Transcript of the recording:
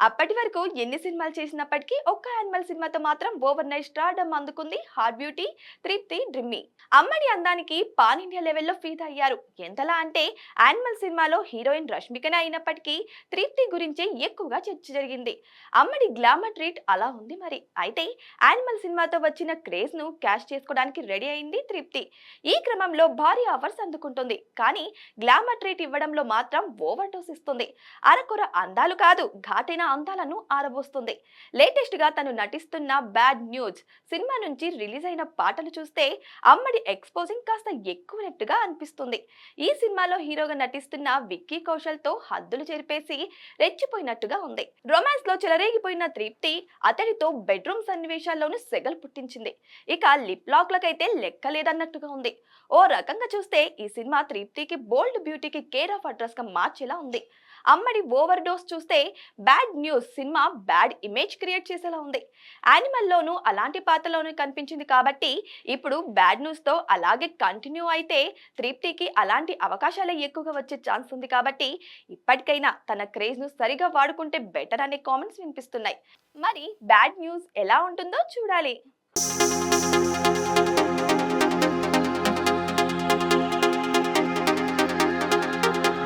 అప్పటి వరకు ఎన్ని సినిమాలు చేసినప్పటికీ ఒక్క యానిమల్ సినిమాతో మాత్రం ఓవర్ నైట్ స్టార్డమ్ అందుకుంది హార్ట్ బ్యూటీ తృప్తి డ్రిమ్మి. అమ్మడి అందానికి పాన్ ఇండియా లెవెల్లో ఫీదా అయ్యారు. ఎంతలా అంటే యానిమల్ సినిమాలో హీరోయిన్ రష్మికనే అయినప్పటికీ తృప్తి గురించి ఎక్కువగా చర్చ జరిగింది. అమ్మడి గ్లామర్ ట్రీట్ అలా ఉంది మరి. అయితే యానిమల్ సినిమాతో వచ్చిన క్రేజ్ ను క్యాష్ చేసుకోవడానికి రెడీ అయింది తృప్తి. ఈ క్రమంలో భారీ ఆఫర్స్ అందుకుంటుంది. కానీ గ్లామర్ ట్రీట్ ఇవ్వడంలో మాత్రం ఓవర్ డోస్ ఇస్తుంది. అరకొర అందాలు కాదు, ఘాటైన అందాలను ఆరబోస్తుంది. లేటెస్ట్ గా తను నటిస్తున్న బ్యాడ్ న్యూస్ సినిమా నుంచి రిలీజ్ అయిన పాటలు చూస్తే అమ్మడి ఎక్స్పోజింగ్ కాస్త ఎక్కువనట్టుగా అనిపిస్తుంది. ఈ సినిమాలో హీరోగా నటిస్తున్న విక్కీ కౌశల్ తో హద్దులు చెరిపేసి రెచ్చిపోయినట్టుగా ఉంది. రొమాన్స్ లో చెలరేగిపోయిన తృప్తి అతడితో బెడ్రూమ్ సన్నివేశాల్లోనూ సెగలు పుట్టించింది. ఇక లిప్ లాక్ లకైతే లెక్కలేదన్నట్టుగా ఉంది. ఓ రకంగా చూస్తే ఈ సినిమా తృప్తికి బోల్డ్ బ్యూటీకి కేర్ ఆఫ్ అడ్రస్ గా మార్చేలా ఉంది. అమ్మడి ఓవర్ డోస్ చూస్తే bad news cinema bad image create చేసేలా ఉంది. యానిమల్ లోనూ అలాంటి పాత్రలోనే కనిపించింది కాబట్టి ఇప్పుడు బ్యాడ్ న్యూస్ తో అలాగే కంటిన్యూ అయితే తృప్తికి అలాంటి అవకాశాలే ఎక్కువగా వచ్చే ఛాన్స్ ఉంది. కాబట్టి ఇప్పటికైనా తన క్రేజ్ ను సరిగా వాడుకుంటే బెటర్ అనే కామెంట్స్ వినిపిస్తున్నాయి. మరి బ్యాడ్ న్యూస్ ఎలా ఉంటుందో చూడాలి.